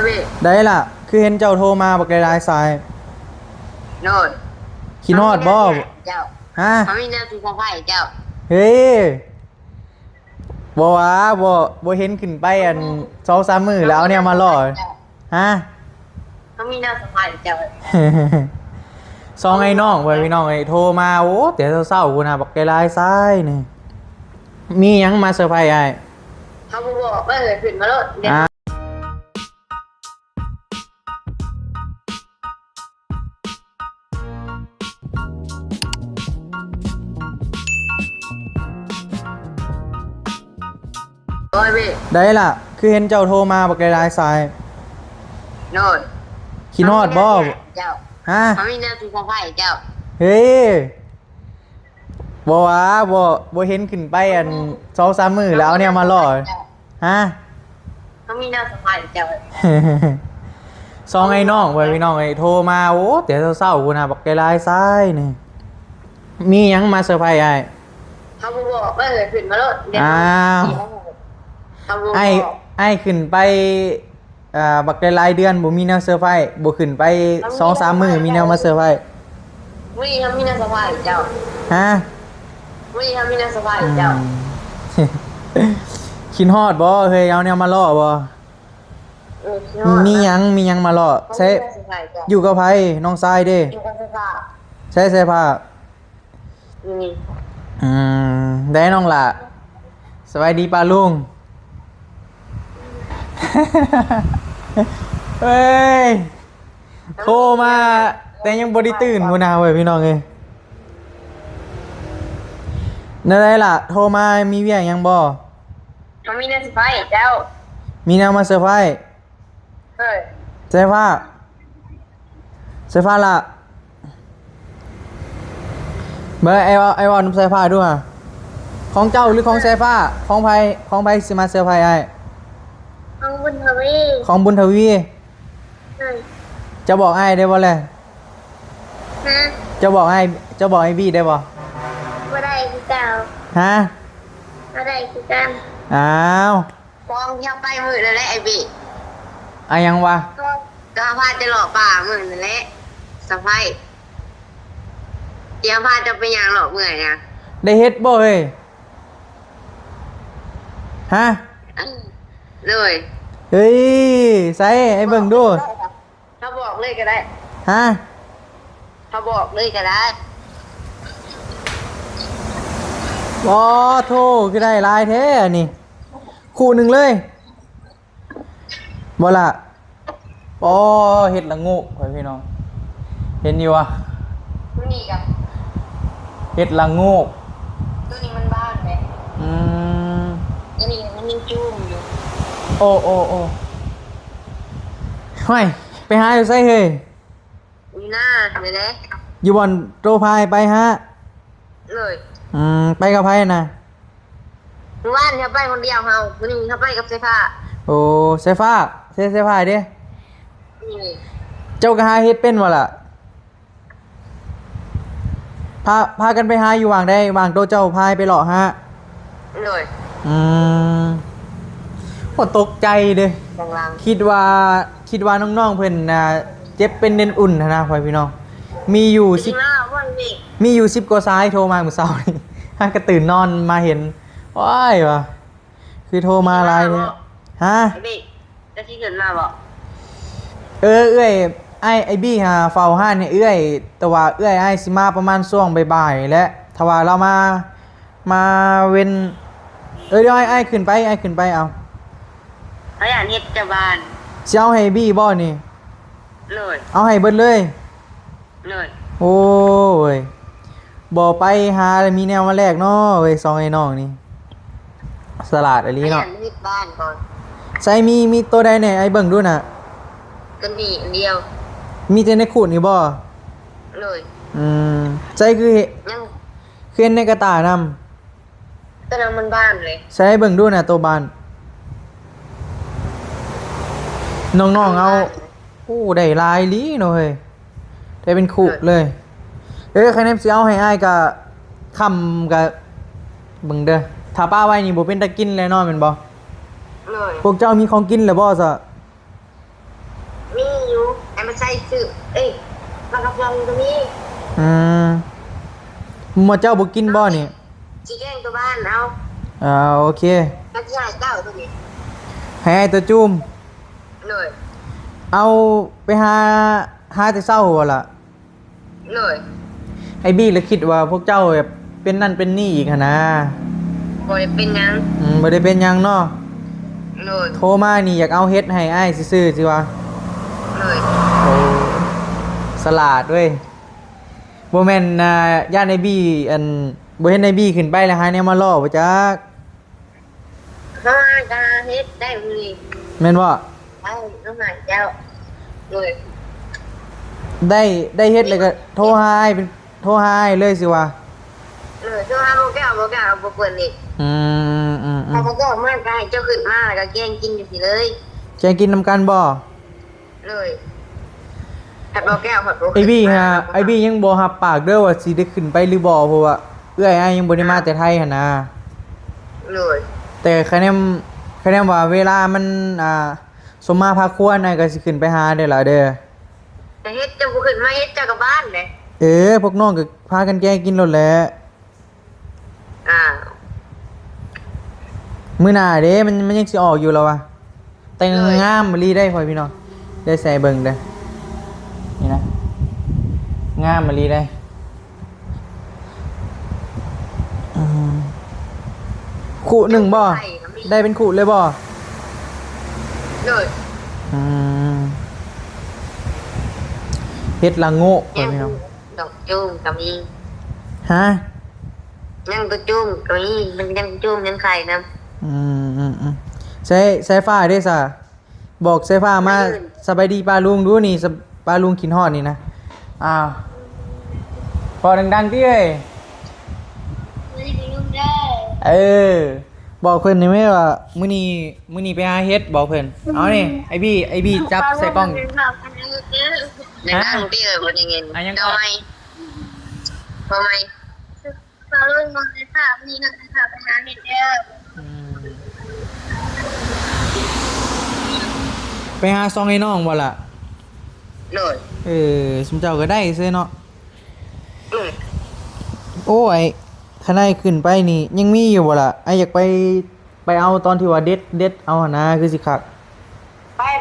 พี่ได้ล่ะคือเห็นเจ้าโทรมาบักหลายๆสายโน่นขี้นอดบ่เจ้าฮะเขามีแนวที่สะพายเจ้าเฮ้ยบ่ว่าบ่เห็นขึ้นไปอัน2-3 มื้อแล้วเอาเนี่ยมาล่อฮะ เขามีแนวสะพายเจ้า ซองไอ้น้องไว้พี่น้องไอ้โทรมาโอ้แต่เศร้าๆกูนะบักหลายๆสายนี่มีหยังมาเซอร์ไพรส์อ้าย เขาบอกว่าขึ้นมาแล้วเดี๋ยวโอ้ยพี่ได้ล่ะคือเห็นเจ้าโทรมาบักหลายๆสายโน่นขี้นอดบ่เจ้าฮะเขามีแนวที่สะพายเจ้าเฮ้ยบ่ว่าบ่เห็นขึ้นไปอัน2-3 มื้อแล้วเอาเนี่ยมาล่อฮะ เขามีแนวสะพายเจ้า ซองไอ้น้องไว้พี่น้องไอ้โทรมาโอ้แต่เศร้าๆกูนะบักหลายๆสายนี่มีหยังมาเซอร์ไพรส์อ้าย เขาบอกว่าขึ้นมาแล้วเดี๋ยว อ้าวไอ้ขึ้นไปบักหลายๆเดือนบ่มีแนวเซอร์ไพรส์บ่ขึ้นไป2-3 มื้อมีแนวมาเซอร์ไพรส์ วิ่งเขามีแนวสะพายเจ้า ฮะ วิ่งเขามีแนวสะพายเจ้า คิดฮอดบ่เฮ้ยเอาแนวมาล่อบ่มีหยังมาล่อใช้อยู่กับไผน้องทรายเด้ อยู่กับสภาพ ใช้เสื้อผ้า นี่ ได้น้องล่ะสวัสดีป้าลุง เฮ้ยโทรมาแต่ยังบ่ได้ตื่นพุ่นน่ะเว้ยพี่น้องเอ้ยนั่นได้ล่ะโทรมามีเวียกหยังบ่เขามีแนวสะพายเจ้า มีแนวมาเซอร์ไพรส์ เฮ้ย เสื้อผ้าล่ะเมื่อไอ้ว่านุ่มเสื้อผ้าด้วยอะของเจ้าหรือของเสื้อผ้าของไผสิมาเสื้อผ้าไอ้ ของบุญทวี ของบุญทวี เฮ้ย จะบอกไอ้ได้บ่แหละ ฮะ จะบอกไอ้บี้ได้บ่ บ่ได้คือเจ้า ฮะ บ่ได้คือกัน อ้าว ฟองเที่ยวไปมือนั่นแหละไอ้บี อะยังวะ ก็พาจะหลอกป่ามือนั่นแหละสะพายเดี๋ยวพาจะไปยางหลอกมือเนี่ย ได้เฮ็ดบ่เฮ้ยฮะ เลย เฮ้ยใส่ไอ้เบิ่งดู เขาบอกเลยก็ได้ ฮะ เขาบอกเลยก็ได้ บ่โทคือได้หลายแท้อันนี่คู่หนึงเลยบ่ล่ะอ๋อเฮ็ดละโงกไว้พี่น้องเห็นอยู่วะ ตัวนี้กับ เฮ็ดละโงก ตัวนี้มันบ้านไหม อืม ตัวนี้มันยังจุ่มอยู่ โอ้ห้อยไปหาอยู่ไสเฮ้ย มีหน้าเลยนะ อยู่บ่อนโตพายไปฮะ เลย ไปกับไผน่ะ ว่านเขาไปคนเดียวเฮาวันนี้เขาไปกับเสื้อผ้า โอ้เสื้อผ้าเสื้อผ้าเด้ นี่ เจ้าก็หาเฮ็ดเป็นบ่ล่ะพากันไปหาอยู่วางได้วางโตเจ้าพายไปเลาะฮะ เลย ก็ตกใจเด้ กลาง คิดว่าน้องๆเพิ่นน่ะเจ็บเป็นเน้นอุ่นนะพ่อพี่น้องมีอยู่ ๆดีมากวันนี้ 10กว่าสายโทรมาเมื่อเช้านี่ ฮะก็ตื่นนอนมาเห็นว้ายว่ะคือโทรมาหลายเนี่ยฮะ ไอ้บิ๊กจะที่เกิดมาบอก เอ้ยไอ้บี้หาเฝ้าห้านเนี่ยแต่ว่าไอ้สิมาประมาณช่วงบ่ายๆและถ้าว่าเรามาเว้นเดี๋ยวไอ้ขึ้นไปเอา เขาอยากเฮ็ดจะบาน สิเอาให้บี้บ่นี่ เลย เอาให้เบิดเลย เลย โอ้ยบ่ไปหามีแนวมาแลกเนาะเว้ยซองไอ้น้องนี่สลัดอัน เขา นี้ อยา เนาะ กเฮ็ดบ้านก่อน ใส่มีตัวใดเนี่ยไอ้เบิ่งดูน่ะ ก็มีอันเดียว มีแต่ในขูดนี่บ่ เลย ใส่คือ ยัง เห็นในกระตานำ ตอนนั้นมันบ้านเลย ใส่ให้เบิ่งดูน่ะตัวบานน้องๆเอาโอ้ได้หลายลีเนาะเฮ้ยได้เป็นขูดเลยใครแนมสิเอาให้อ้ายก็คำก็เบิ่งเด้อถ้าป้าไว้นี่บ่เป็นตากินเลยเนาะแม่นบ่ เลย พวกเจ้ามีของกินแล้วบ่ซะ อยู่ไอ้มันใส่ซื้อเอ้ยปลากระพงตรงนี้ อืมหมอเจ้าบ่กินบ่นี่ จีแกงตัวบ้านเอา โอเค กระชายเก้าตัวนี้ ให้ไอ้ตัวจุ่ม เลย เอาไปหาแต่เช้าบ่ล่ะ เลย ไอ้บี้เลยคิดว่าพวกเจ้าแบบเป็นนั่นเป็นนี่อีกหั่นนะ บ่ได้เป็นหยัง บ่ได้เป็นหยังเนาะ เลย โทรมานี่อยากเอาเฮ็ดให้อ้ายซื่อๆสิวะ เลย โอ้สลาดเว้ยบ่แม่นย่านไอ้บี้อันบ่เห็นไอ้บี้ขึ้นไปแล้วหาแนวมาล่อบ่จัก ข้าวกาเฮ็ดได้บุรี แม่นบ่ ได้ต้องหาเจ้าเลย ได้เฮ็ดแล้วก็โทรหาอ้ายเป็นโทรหาอ้ายเลยสิวะ เลยช่วงห้าโมงแก้วโมงแก้วบ่เปิดนี่ อืม พอก็มากายเจ้าขึ้นมาแล้วก็แกงกินอยู่สิเลย แกงกินนำกันบ่ เลยผัดโมงแก้วผัดโมง ไอ้บี้ไอ้บี้ยังบ่รับปากเด้อว่าสิได้ขึ้นไปหรือบ่เพราะว่าเอื้อยอ้ายยังบ่ได้มาแต่ไทยหั่นนะ เลย แต่คะแนนว่าเวลามันสมมาพาควรอ้ายก็สิขึ้นไปหาเด้อล่ะเด้อ แต่เฮ็ดเจ้าบ่ขึ้นมาเฮ็ดเจ้ากับบ้านเลย พวกน้องก็พากันแกงกินโลดแหละ อ่า มื้อหน้าเด้มันยังสิออกอยู่แล้ววะแต่งงามมะลีได้พ่อพี่น้องได้ใส่เบิ่งเด้อนี่นะงามมะลีได้อืมคู่หนึ่งบ่ได้เป็นคู่เลยบ่ เลย อืมเฮ็ดละโง่พ่อพี่น้อง ดอกจุ้มก็มี ฮะ ยังตัวจุ้มก็มีมันยังจุ้มยังไข่นะ ใช้ฟ้าได้ซะบอกใช้ฟ้ามาสบายดีป้าลุงดูนี่ป้าลุงกินฮอดนี่นะอ้าวพอดังๆที่เอ้ย ไม่ได้ยุ่งได้ บอกเพิ่นได้ไหมว่ามื้อนี้ไปหาเฮ็ดบอกเพิ่นเอานี่ไอ้บี้จับใส่กล้อง ในนั่งที่เลยบนยังไงทำไมเราเริ่มมองในภาพนี้นะภาพไปหาเห็ดเยอะ ไปหาซองไอ้น้องบ่ล่ะ เลย สมเจ้าก็ได้ซื่อเนาะ เลย โอ้ยข้างในขึ้นไปนี่ยังมีอยู่บ่ล่ะไอ้อยากไปเอาตอนที่ว่าเด็ดเอาหั่นนะคือสิคัก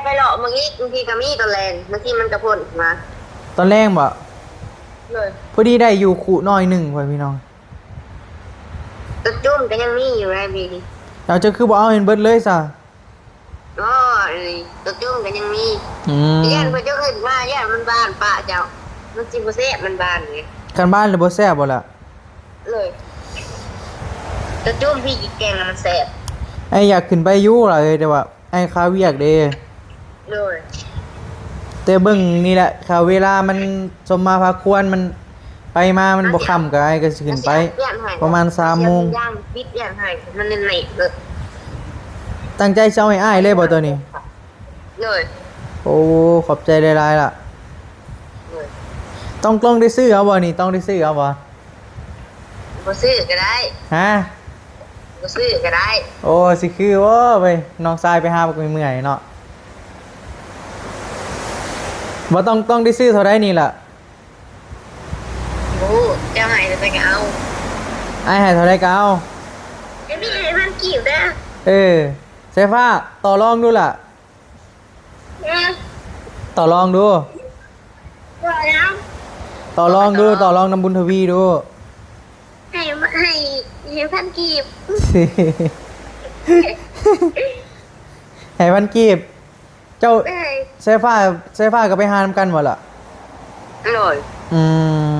ไปหลอกเมื่อกี้บางทีก็มีตะแลนบางทีมันกระพ่นมา ตอนแรกบ่ เลย พอดีได้อยู่ขู่น้อยหนึงพ่อพี่น้อง ตัวจุ้มก็ยังมีอยู่ไงพี่ เราจะคือบ่เอาเห็นเบิดเลยซะ ก็ตัวจุ้มก็ยังมี อืม ย่านพอเจ้าขึ้นมาย่านมันบานป้าเจ้ามันจิบเซ่มันบานไง กันบ้านเลยบ่แซ่บบ่ล่ะ เลยตัวจุ้มพี่กินแกงมันแซ่บ ไอ้อยากขึ้นไปอยู่ล่ะแต่ว่าไอ้คาเวียกเด้ เลย แต่เบิ่งนี่แหละค่าเวลามันสมมาพาควรมันไปมามันบ่ค่ำก็ไอ้ก็สิขึ้นไป ประมาณ3โมง ย่างปิดย่างให้มันเน่ๆเลย ตั้งใจสิเอาให้อ้ายเลยบ่ตัวนี้ เลย โอ้ขอบใจหลายๆล่ะ เลย ต้องได้ซื้อเอาบ่นี่ต้องได้ซื้อเอาบ่ บ่ซื้อก็ได้ ฮะ บ่ซื้อก็ได้ โอ้สิคือโอ้ไปน้องทรายไปหาบ่เมื่อยเนาะบ่ต้องได้ซื้อเท่าใดนี่ล่ะ โอ้เจ้าให้จะไปก็เอา อ้ายให้เท่าใดก็เอา ไอ้พี่ให้มันกี่อยู่เด้อ ใส่ฟ้าต่อรองดูล่ะ ต่อรองดู ว่าแล้ว ต่อรองน้ำบุญทวีดู ให้พันกีบ ให้พันกีบเจ้า เอ้ย ใส่ฟ้าก็ไปหาน้ำกันบ่ล่ะ เลย อืม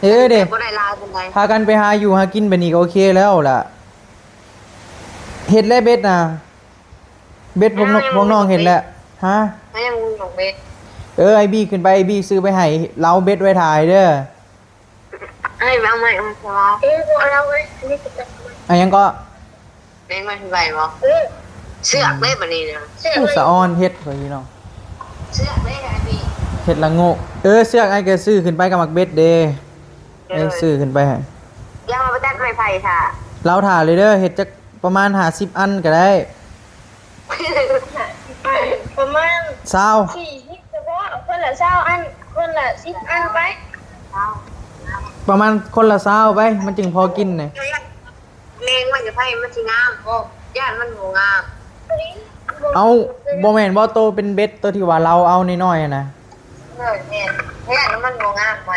เด้ บ่ได้ลาเป็นไร พากันไปหาอยู่หากินแบบนี้ก็โอเคแล้วล่ะเฮ็ดแล้วเบ็ดน่ะเบ็ดพวกน้องเห็นแล้วฮะ แล้วยังงงของเบส ไอ้บี้ขึ้นไปไอ้บี้ซื้อไปให้เราเบ็ดไว้ถ่ายเด้อ เอ้ยเอาใหม่เอาสวาเราเว้ยนี่จะเป็น อันยังก็ เล่นมาที่ไหนวะเสือกเล่นแบบนี้นะเสือก สะออนเฮ็ดเพิ่นพี่น้อง เสือกเล่นไอ้พี่ เฮ็ดละโงกเสือกไอ้แกซื้อขึ้นไปกับมักเบ็ดเด้ไอ้ซื้อขึ้นไปให้ ยังมาประจัดไม้ไผ่ค่ะ เราถ่ายเลยเด้อเฮ็ดจักประมาณ50อันก็ได้ ประมาณ ซาว 40กระบอก ละ20 อันคนละ10 อันไป ประมาณคนละ20ไปมันจึงพอกินน่ะ เลงมันจะไพ่มันสิงามโอ้ย่านมันบ่งาม เอาบ่แม่นบ่โตเป็นเบ็ดตัวที่ว่าเราเอาน้อยๆอะนะ เนี่ยย่านมันบ่งามไว้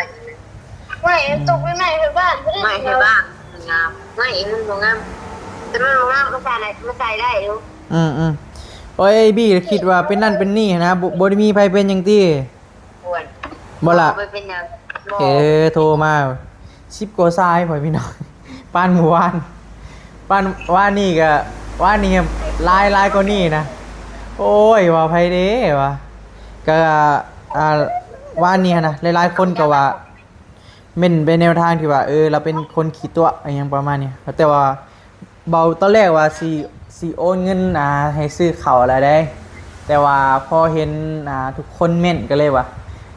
ไม่ตกไปไหนไปบ้าน ไม่ใช่บ้างมันงามไม่มันบ่งามแต่มันบ่งามก็ใส่ได้มันใส่ได้อยู่ อืมโอ้ยไอ้บี้คิดว่าเป็นนั่นเป็นนี่นะบ่ได้มีไผเป็นหยังติ ควร บ่ล่ะ ไปเป็นหยังบ่ โทรมา10กว่าสายพ่อยพี่น้อง ปานหมู่บ้านปานว่านี่ก็ว่านี่หลายกว่านี่นะโอ้ยว่าไผเด้ว่าก็ว่านี่นะหลายๆคนก็ว่าเม่นไปแนวทางที่ว่าเราเป็นคนขี้ตัวอะไรอย่างประมาณนี้แต่ว่าเบาตอนแรกว่าสิโอนเงินให้ซื้อข้าวอะไรได้ แต่ว่าพอเห็นทุกคนเม่นก็เลยว่า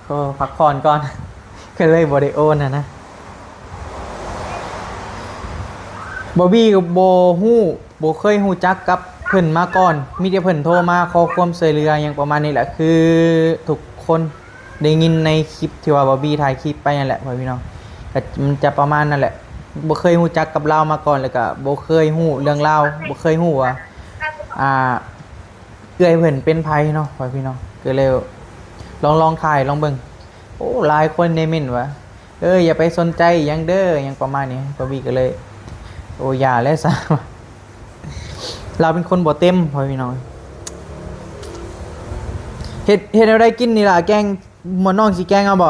ก็พักผ่อนก่อน ก็เลยบ่ได้โอนนะบอบบี้กับโบฮู้โบเคยฮู้จักกับเพิ่นมาก่อนมีแต่เพิ่นโทรมาขอความช่วยเหลืออย่างประมาณนี้แหละคือทุกคนได้ยินในคลิปที่ว่าบอบบี้ถ่ายคลิปไปนั่นแหละพ่อพี่น้องก็มันจะประมาณนั่นแหละบ่เคยฮู้จักกับเรามาก่อนแล้วก็บ่เคยฮู้เรื่องราวบ่เคยฮู้ว่าเอื้อยเพิ่นเป็นไผเนาะพ่อพี่น้องก็เลยลองถ่ายลองเบิ่งโอ้หลายคนในเม่นว่าอย่าไปสนใจหยังเด้อหยังประมาณนี้บอบบี้ก็เลยโอ้อย่าแล้วซะ เราเป็นคนบ่เต็มพ่อพี่น้องเฮ็ดแนวใดกินนี่ล่ะแกงหมอน้องสิแกงเอาบ่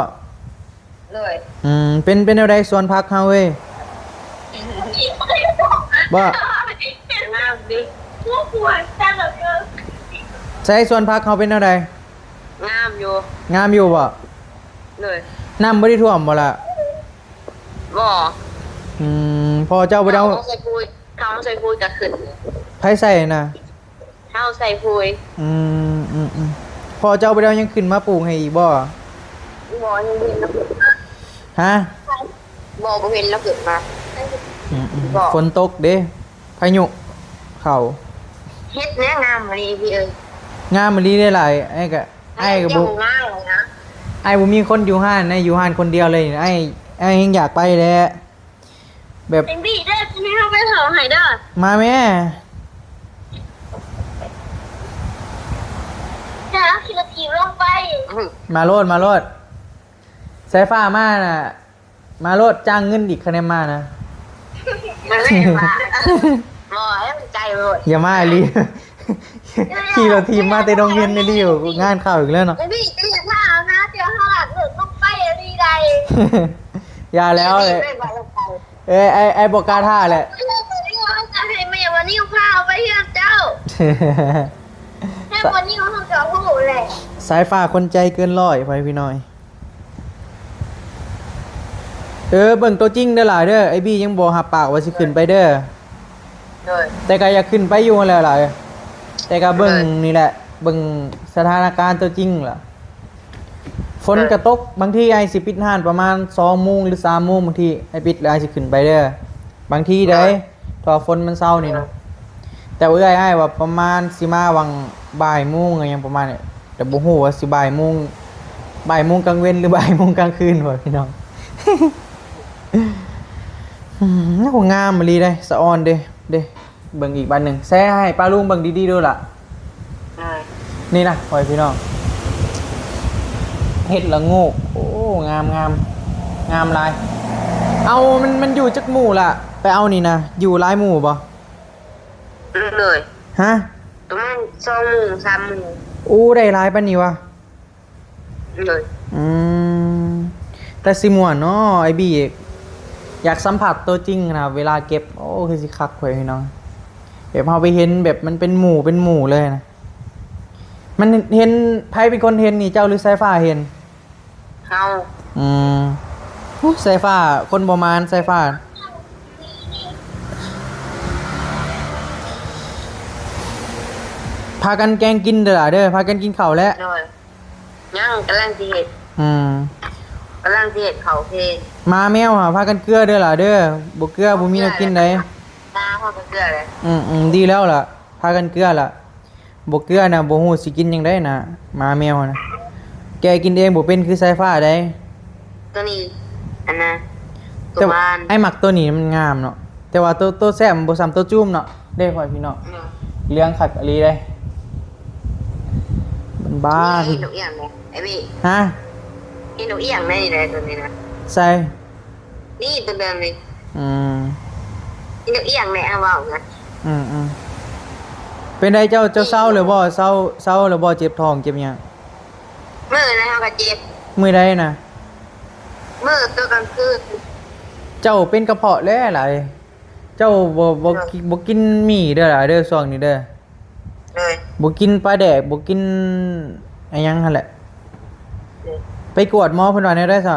เลย เป็นแนวใดสวนผักเฮาเว้ยบ่ งามดิ พวกหัวจังเหลือเกิน ใช้สวนผักเฮาเป็นแนวใด งามอยู่ งามอยู่บ่ เลย น้ำบ่ได้ท่วมบ่ล่ะ บ่ พอเจ้าบ่ได้เอา เขาใส่ปุยเขาใส่ปุยก็ขึ้น ไผใส่น่ะ เขาใส่ปุย พอเจ้าบ่ได้เอาหยังขึ้นมาปลูกให้อีกบ่ บ่ยังเห็นแล้ว ฮะ บ่เห็นแล้วเกิดมา บ่ ฝนตกเด้พายุเข้า เฮ็ดแน่งามมาดีพี่เอ้ย งามมะลีได้หลายไอ้ก็บ่ ง่ายเลยนะ ไอ้บ่มีคนอยู่ห้านนะอยู่ห้านคนเดียวเลยไอ้ยังอยากไปแหละแบบ เป็นบีเด้อจะไม่เข้าไปเผาหายเด้อ มาแม่ จะคิดทีลงไป มาโลดสายฟ้ามาน่ะมาโลดจ้างเงินอีกคะแนนมานะ มันไม่มาบ่ให้มันใจหมด อย่ามาลี ขี่รถทีมมาแต่โรงเรียนในรีอยู่งานเข้าอีกแล้วเนาะ เป็นบีจะอย่าพลาดนะเดี๋ยวข้างหลังหลุดลงไปอะไรใด อย่าแล้วเลย ไม่มาลงไป ไอ้บอกกล้าท่าแหละ ไม่ให้มาอย่างวันนี้พาไปเฮียเจ้าให้วันนี้เขาทำเจ้าผู้เลย สายฟ้าคนใจเกินร้อยไปพี่น้อยเบิ่งตัวจริงเด้อหล่ะเด้อไอ้บี้ยังบ่หับปากว่าสิขึ้นไปเด้อ เลย แต่ก็อยากขึ้นไปอยู่นั่นแหละหล่ะแต่ก็เบิ่งนี่แหละเบิ่งสถานการณ์ตัวจริงล่ะฝนกระตกบางทีไอ้สิปิดห้านประมาณ2:00 นหรือ3:00 นบางทีไอ้ปิดแล้วไอ้สิขึ้นไปเด้อบางทีได้ถ้าฝนมันเศร้านี่เนาะแต่ว่าไอ้ว่าประมาณสิมาวังบ่ายโมงอะไรอย่างประมาณนี้แต่บ่ฮู้ว่าสิบ่ายโมงกลางเว้นหรือบ่ายโมงกลางคืนบ่พี่น้อง น่าคงงามมาลีได้สะออนเด้เบิ่งอีกบันหนึ่งแซ่ให้ป้าลุงเบิ่งดีๆด้วยล่ะ เลย นี่นะปล่อยพี่น้องเห็ดละโงกโอ้งามลายเอามันอยู่จักหมู่ล่ะไปเอานี่นะอยู่หลายหมู่บ่ เลย ฮะ ประมาณ2:00 น 3:00 น อู้ได้หลายปานนี้วะ เลย แต่สิม่วนเนาะไอ้บี้อยากสัมผัสตัวจริงนะเวลาเก็บโอ้คือสิคักไว้พี่น้องแบบเฮาไปเห็นแบบมันเป็นหมู่เลยนะมันเห็นไผเป็นคนเห็นนี่เจ้าหรือสายฟ้าเห็น เขา สายฟ้าคนประมาณสายฟ้าพากันแกงกินเด้อล่ะเด้อพากันกินข้าวแล้ว เลยยังกำลังสิเฮ็ด กำลังสิเฮ็ดข้าวเพลง มาแมวพากันเกลือเด้อล่ะเด้อบ่เกลือบ่มีแนวกินได้ ตาพ่อก็เกลือเลย ดีแล้วล่ะพากันเกลือล่ะบ่เกลือน่ะบ่ฮู้สิกินจังได๋น่ะหมาแมวน่ะ แกกินเองบ่เป็นคือสายฟ้าได้ ตัวนี้อันนะตั แต่ ว ว่า บ้าน ไอ้หมักตัวนี้มันงามเนาะแต่ว่าตัวแซ่บมันบ่ซ้ำตัวจุ้มเนาะเด้พ่อพี่น้องเลี้ยงคักอีหลีได้มันบ้า นี่ คือ หนูเอียงเลยไอ้พี่ ฮะ นี่หนูเอียงได้นี่เลยตัวนี้นะ ใส่ นี่ตัวเดิมเลย อืม นี่หนูเอียงเลยเอาเว่านะ อืมเป็นไดเจ้าเศร้าหรือบ่เศร้าหรือบ่เจ็บท้องเจ็บหยัง มือนะครับกระเจ็บ มื้อใดน่ะ มือตัวกลางคืน เจ้าเป็นกระเพาะแล้วหลายเจ้าบ่กินหมี่เด้อหลายเด้อช่วงนี้เด้อ เลย บ่กินปลาแดกบ่กินอะหยังหั่นแหละ เลย ไปกวดหมอเพิ่นว่าแนวได้ซะ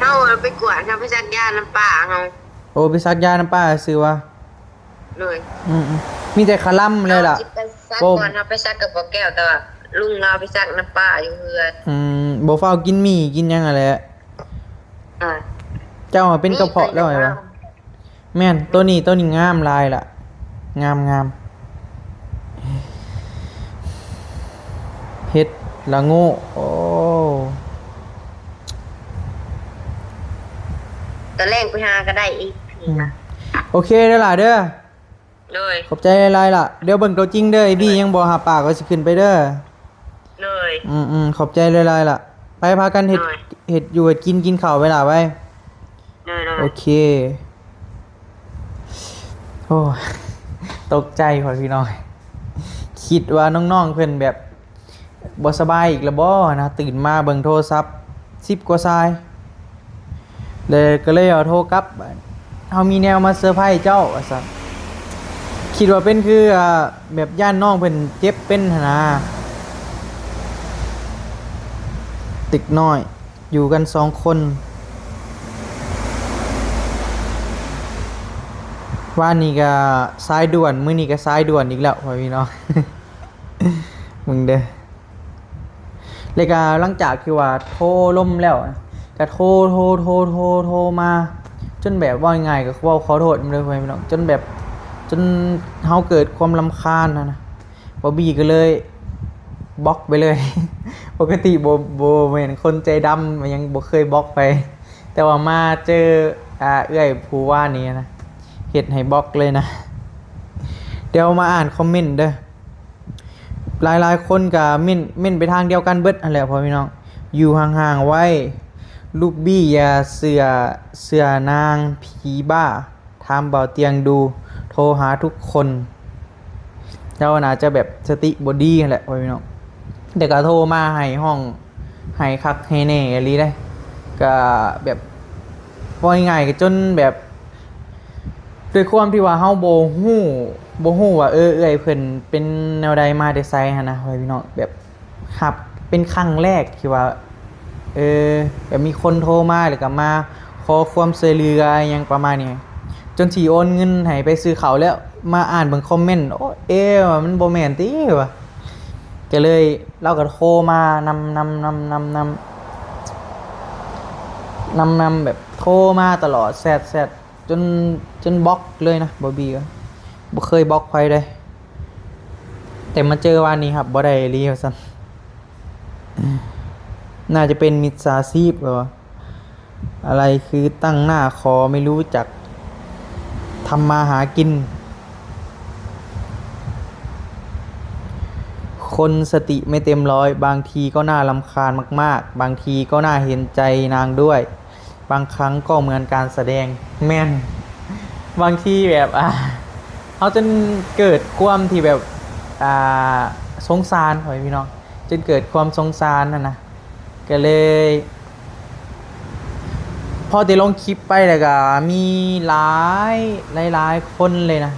เอาไปกวดเอาไปซักยาน้ำป่าเอา โอ้ไปซักยาน้ำป้าซื้อว่า เลย มีแต่คาล่ำเลยล่ะ อาไปซักก่อนเอาไปซักกับพ่อแก้วแต่ว่าลุงเราไปซักน้ำป่าอยู่เพื่อน บ่ฟ้าวกินหมี่กินหยังอะไร อ่า เจ้าเป็นกระเพาะแล้วไงวะแม่นตัวนี้งามลายล่ะ งามเฮ็ดละโง่โอ้ ตอนแรกไปหาก็ได้อีกทีนะ โอเคเด้อล่ะเด้อ เลย ขอบใจหลายๆล่ะเดี๋ยวเบิ่งตัวจริงเด้อไอ้บี้ยังบ่หาปากก็สิขึ้นไปเด้อ เลย ขอบใจหลายๆล่ะ ไปพากันเฮ็ด ได้ เฮ็ดอยู่เฮ็ดกินข้าวไปล่ะไป เลย โอเค โอ้ยตกใจพ่อพี่น้อง คิดว่าน้องๆเพิ่นแบบบ่สบายอีกแล้วบ่นะตื่นมาเบิ่งโทรศัพท์10กว่าสายเลยก็เลยเอาโทรกลับเฮามีแนวมาเซอร์ไพรส์เจ้าว่าซั่นคิดว่าเป็นคือแบบย่านน้องเพิ่นเจ็บเป็นหั่นนะตึกน้อย อยู่กัน2คนว่านี่ก็สายด่วนมื้อนี้ก็สายด่วนอีกแล้วพ่อพี่น้อง มึงเด้อเลยก็หลังจากที่ว่าโทรล่มแล้วนะก็โทรมา จนแบบว่าง่ายก็เว้าขอโทษมันเลยพ่อพี่น้องจนแบบจนเฮาเกิดความรำคาญนะบ่บี้ก็เลยบล็อกไปเลย ปกติบ่แม่นคนใจดำมันยังบ่เคยบล็อกไป แต่ว่ามาเจอเอื้อยผู้ว่านี่นะเฮ็ดให้บล็อกเลยนะ เดี๋ยวมาอ่านคอมเมนต์เด้อหลายๆคนก็เม่นไปทางเดียวกันเบิดนั่นแหละพ่อพี่น้องอยู่ห่างๆไว้ลูกบี้อย่าเสือนางผีบ้าทำเบาเตียงดูโทรหาทุกคนเจ้าน่าจะแบบสติบอดี้นั่นแหละพ่อพี่น้องเด็กก็โทรมาให้ห้องให้คักให้แน่อะไรได้ก็แบบว่าง่ายๆก็จนแบบด้วยความที่ว่าเฮาบ่ฮู้ว่าเอ้ยเพิ่นเป็นแนวใดมาแต่ไสหั่นนะพี่น้องแบบครับเป็นครั้งแรกที่ว่าแบบมีคนโทรมาแล้วก็มาขอความช่วยเหลืออหยังประมาณนี้จนสิโอนเงินให้ไปซื้อข้าวแล้วมาอ่านเบิ่งคอมเมนต์โอ้ว่ามันบ่แม่นติว่ะก็เลยเราก็โทรมานำแบบโทรมาตลอดแซดจนบล็อกเลยนะบอบบี้ก็บ่เคยบล็อกใครเลยแต่มาเจอวันนี้ครับบ่ได้รีว่าซั่นน่าจะเป็นมิจฉาชีพเหรออะไรคือตั้งหน้าคอไม่รู้จักทำมาหากินคนสติไม่เต็มร้อยบางทีก็น่ารำคาญมากๆบางทีก็น่าเห็นใจนางด้วยบางครั้งก็เหมือนการแสดงแม่นบางทีแบบเขาจนเกิดความที่แบบสงสารหอยพี่น้องจนเกิดความสงสารนะก็เลยพอได้ลงคลิปไปแล้วก็มีหลายคนเลยนะ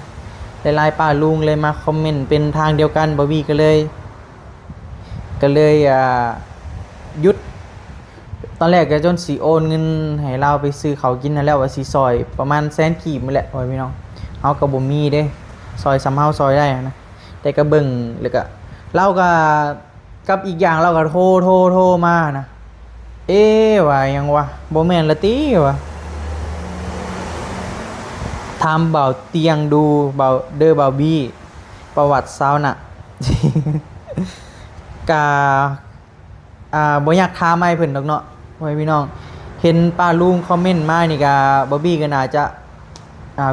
หลายป้าลุงเลยมาคอมเมนต์เป็นทางเดียวกันบอบบี้ก็เลยหยุดตอนแรกก็จนสิโอนเงินให้เราไปซื้อเขาวกินนั่นแล้วว่าสิซอยประมาณ100,000 กีบนี่แหละพี่น้องเฮาก็บ่มีเด้ซอยสำเฮาซอยได้นะแต่ก็เบิ่งแล้วก็เราก็กับอีกอย่างเราก็โทรมานะว่ายังวะบ่แม่นละติวะถามเบาเตียงดูเบาเบาบี้ประวัติซาวน่ะ กา บ่อยากถามไอ้เพิ่นดอกเนาะพ่อแม่พี่น้องเห็นป้าลุงคอมเมนต์มานี่ก็บอบบี้ก็น่าจะ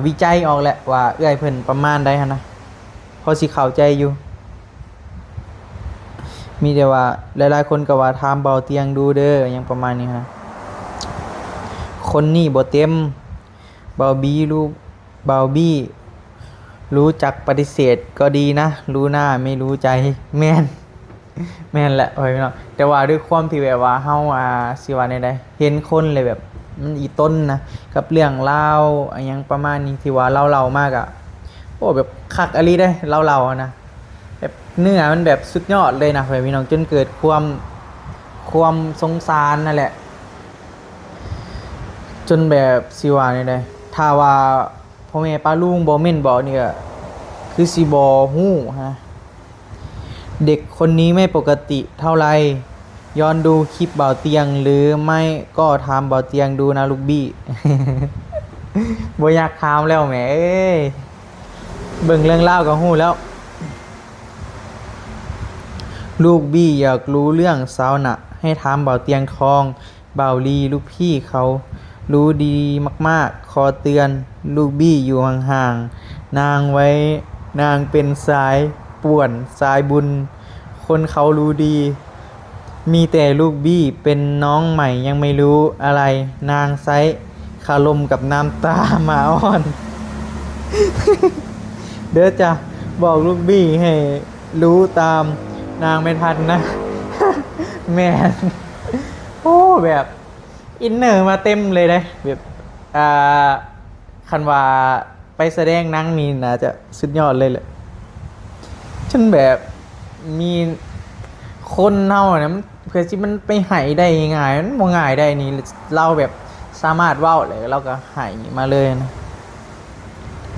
วิจัยออกแหละว่าเอื้อยเพิ่นประมาณใดหั่นนะพอสิเข้าใจอยู่มีแต่ว่าหลายๆคนก็ว่าถามเบาเตียงดูเด้อหยังประมาณนี้นะคนนี่บ่เต็มเบาบี้รู้จักปฏิเสธก็ดีนะรู้หน้าไม่รู้ใจแม่น แม่นแหละโอ้ยเนาะแต่ว่าด้วยความที่แบบว่าเฮาสิว่าได้เห็นคนเลยแบบมันอีต้นนะกับเรื่องเล่าวอันยังประมาณนี้ที่ว่าเล่ามากอ่ะโอ้แบบคักอลีได้เล่านะแบบเนื้อมันแบบสุดยอดเลยนะพี่น้องจนเกิดความสงสารนั่นแหละจนแบบสิว่าได้ถ้าว่าพ่อแม่ป้าลุงบ่แม่นบ่นี่ก็คือสิบ่ฮู้ฮะเด็กคนนี้ไม่ปกติเท่าไรย้อนดูคลิปเบาเตียงหรือไม่ก็ถามเบาเตียงดูนะลูกบี้ บ่อยากถามแล้วแหมเอ้ยเบิ่งเรื่องเล่าก็ฮู้แล้วลูกบี้อยากรู้เรื่องสาวน่ะให้ถามเบาเตียงทองเบาลีลูกพี่เขารู้ดีมากๆขอเตือนลูกบี้อยู่ห่างๆนางเป็นสายป่วนสายบุญคนเขารู้ดีมีแต่ลูกบี้เป็นน้องใหม่ยังไม่รู้อะไรนางไซคารมกับน้ำตาหมาอ่อน เด้อจ้ะบอกลูกบี้ให้รู้ตามนางไม่ทันนะ แม่นโอ้แบบอินเนอร์มาเต็มเลยนะแบบคันว่าไปแสดงหนังนี่น่าจะสุดยอดเลยแหละฉันแบบมีคนเฮาเนี่ยมันเพื่อที่มันไปไห้ได้ง่ายมันบ่ง่ายได้นี่เราแบบสามารถเว้าเลยเราก็ไห้มาเลยนะ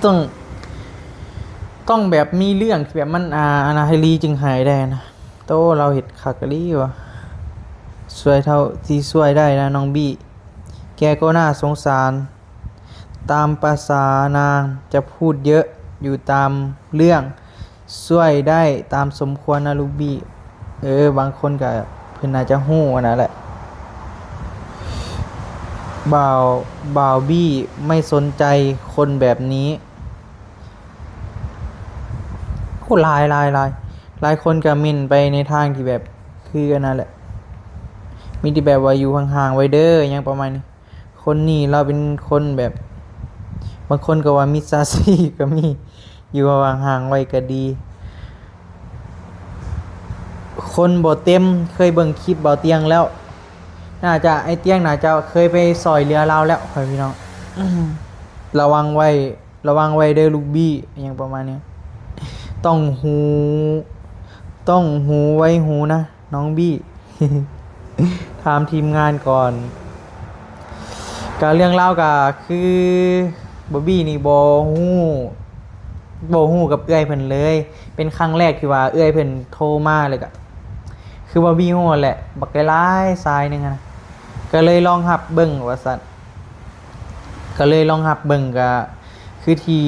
ต้องแบบมีเรื่องที่แบบมันอนาไฮรีจึงหายได้นะโตเราเห็ดคักกะลีวะช่วยเท่าที่ช่วยได้นะน้องบี้แกก็น่าสงสารตามภาษานางจะพูดเยอะอยู่ตามเรื่องช่วยได้ตามสมควรนะลูกบี้บางคนก็เพิ่นอาจจะฮู้นะแหละบ่าวบี้ไม่สนใจคนแบบนี้โอ้หลายคนก็มินไปในทางที่แบบคือกันนั่นแหละมีที่แบบว่าอยู่ห่างๆไว้เด้อยังประมาณนี้คนนี้เราเป็นคนแบบบางคนก็ว่ามิจฉาชีพก็มีอยู่ห่างๆไว้ก็ดีคนบ่เต็มเคยเบิ่งคลิปเบาเตียงแล้วน่าจะไอเตียงน่าจะเคยไปซอยเรือเราแล้วพี่น้อง ระวังไว้เด้อลูกบี้อย่างประมาณนี้ต้องหูไว้หูนะน้องบี้ ถามทีมงานก่อนการเรื่องเล่าก็คือบอบบี้นี่บ่ฮู้กับเอื้อยเพิ่นเลยเป็นครั้งแรกที่ว่าเอื้อยเพิ่นโทรมาเลยก็คือบอบบี้ฮู้แหละบักหลายสายนึงนะก็เลยลองหับเบิ่งว่าซั่นก็คือที่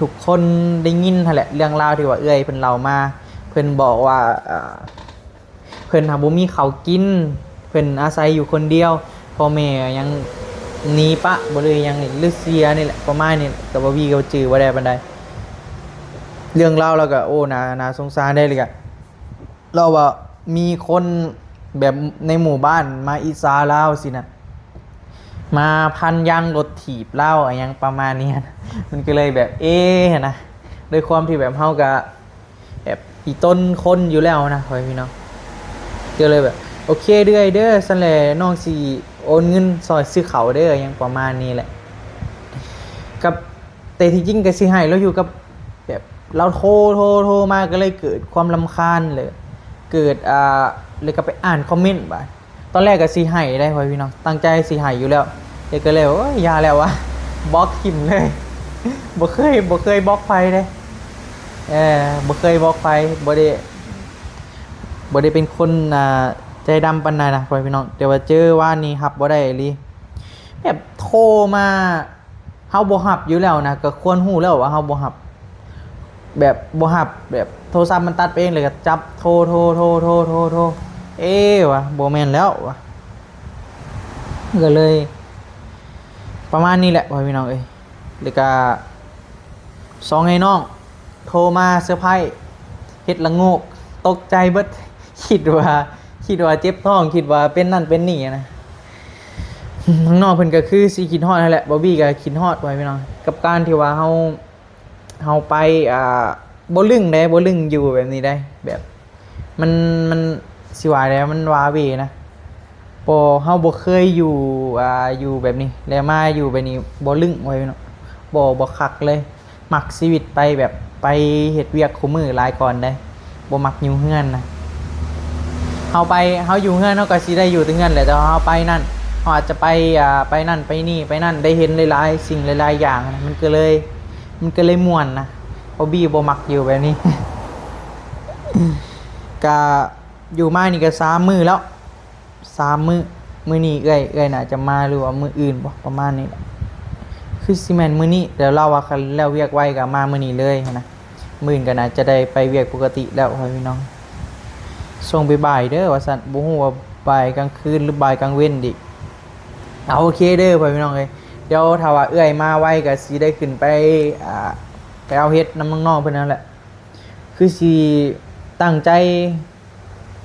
ทุกคนได้ยินนั่นแหละเรื่องราวที่ว่าเอื้อยเพิ่นเล่ามาเพิ่นบอกว่าเพิ่นหาบ่มีข้าวกินเพิ่นอาศัยอยู่คนเดียวพ่อแม่ยังหนีปะบ่เลยยังหรือเสียนี่แหละประมาณนี้ก็บ่มีก็จื้อบ่ได้ปานใดเรื่องราวแล้วก็โอ้น่าสงสารได้เลยก็เราว่ามีคนแบบในหมู่บ้านมาอิจฉาเราสินะมาพันยางรถถีบเล่าอะไรยังประมาณนี้นะมันก็เลยแบบนะด้วยความที่แบบเฮาก็แบบอีต้นคนอยู่แล้วนะพี่น้องก็เลยแบบโอเคเด้อซั่นแหละน้องสิโอนเงินซอยซื้อเขาวเด้อยังประมาณนี้แหละกับแต่ที่จริงก็สิให้เราอยู่กับแบบเราโทรมาก็เลยเกิดความรำคาญเลยเกิดเลยก็ไปอ่านคอมเมนต์บ่ตอนแรกก็สิให้ได้พี่น้องตั้งใจสิให้อยู่แล้วแต่ก็เลยว่าอย่าแล้ววะบล็อกทิ่มเลยบ่เคยบล็อกไฟเด้บ่เคยบล็อกไฟบ่ได้เป็นคนใจดำปานใดนะพี่น้องแต่ว่าเจอว่านี่รับบ่ได้อีหลีแบบโทรมาเฮาบ่รับอยู่แล้วนะก็ควรฮู้แล้วว่าเฮาบ่รับแบบบ่รับแบบโทรศัพท์มันตัดไปเองเลยก็จับโทร เอ๊ะวะโบแมนแล้ววะก็เลย ประมาณนี้แหละพ่อพี่น้องเอ้ยเด็กก็สองไอ้น้องโทรมาเซอร์ไพรส์เฮ็ดละโงกตกใจเบิด คิดว่าเจ็บท้องคิดว่าเป็นนั่นเป็นนี่นะข้างนอกเพิ่นก็คือสิคิดฮอดนั่นแหละบอบบี้ก็คิดฮอดพ่อพี่น้องกับการที่ว่าเฮาไปบ่ลึงได้บ่ลึงอยู่แบบนี้ได้แบบมันสิว่าได้มันว้าเหวนะบ่เฮาบ่เคยอยู่อยู่แบบนี้แล้วมาอยู่แบบนี้บ่ลึงไว้เนาะบ่คักเลยมักชีวิตไปแบบไปเฮ็ดเวียกคู่มือหลายก่อนได้บ่มักอยู่เฮือนนะเฮาอยู่เฮือนเฮาก็สิได้อยู่แต่เฮือนแหละแต่ว่าเฮาไปนั่นเฮาอาจจะไปไปนั่นไปนี่ไปนั่นได้เห็นหลายๆสิ่งหลายๆอย่างนะมันก็เลยม่วนนะเพราะบี้บ่มักอยู่แบบนี้ ก็อยู่มานี่ก็3มื้อแล้ว3มื้อนี้เอ้ยน่าจะมาหรือว่ามื้ออื่นบ่ประมาณนี้แหละคือสิแม่นมื้อนี้เดี๋ยวเราว่าคันแล้วเวียกไว้ก็มามื้อนี้เลยนะมื้ออื่นก็น่าจะได้ไปเวียกปกติแล้วพี่น้องส่งบ่ายๆเด้อว่าซั่นบ่ฮู้ว่าบ่ายกลางคืนหรือบ่ายกลางเว้นดิเอาโอเคเด้อพี่น้องเอ้ยเดี๋ยวถ้าว่าเอ้ยมาไว้ก็สิได้ขึ้นไปไปเอาเฮ็ดนำน้องๆเพิ่นนั่นแหละคือสิตั้งใจ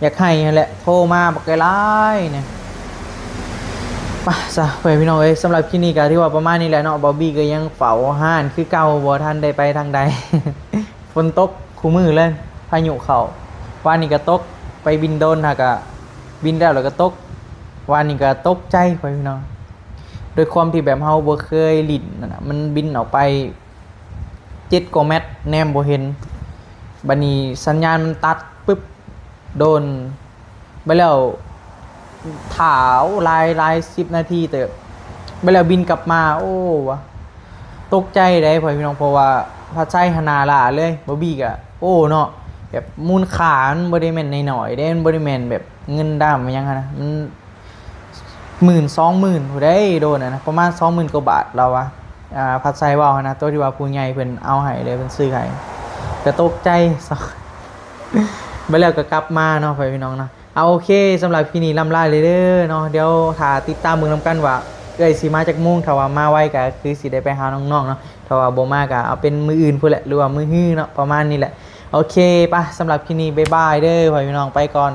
อยากให้นั่นแหละโทรมาบักหลายเนี่ยไปซะไปพี่น้องเอ้ยสำหรับคลิปนี้ก็ที่ว่าประมาณนี้แหละเนาะบอบบี้ก็ยังเฝ้าห้านคือเก่าบ่ทันได้ไปทางใด ฝนตกคู่มือเลยพายุเข้าวันนี้ก็ตกไปบินโดนหากะบินแล้วก็ตกวันนี้ก็ตกใจไปพี่น้องโดยความที่แบบเฮาบ่เคยลิ้นนั่นน่ะมันบินออกไป7กว่าเมตรแนมบ่เห็นบัดนี้สัญญาณมันตัดปึ๊บโดนไปแล้วถาวลาย10 นาทีแต่ไปแล้วบินกลับมาโอ้วะตกใจได้พ่อพี่น้องเพราะว่าพระใจหนาลาเลยบ่บี้ก็โอ้เนาะแบบมูลค่ามันบ่ได้แม่นน้อยๆเด้มันบ่ได้แม่นแบบเงินดำมันยังนะมัน10,000 20,000ผู้ใดโดนนะประมาณ 20,000 กว่าบาทเราว่าพัดไซเว้านะตัวที่ว่าผู้ใหญ่เพิ่นเอาให้เลยเพิ่นซื้อให้ก็ตกใจไปแล้วก็กลับมาเนาะพี่น้องเนาะเอาโอเคสำหรับพี่นี่ลำลาเลยเด้อเนาะเดี๋ยวถ้าติดตามมึงนำกันว่าเอ้ยสิมาจากมุ่งถ้าว่ามาไวก็คือสิได้ไปหาน้องๆเนาะถ้าว่าบ่มาก็เอาเป็นมืออื่นพุ่นแหละหรือว่ามือฮื้อเนาะประมาณนี้แหละโอเคป่ะสำหรับพี่นี่บ๊ายบายเด้อพี่น้องไปก่อน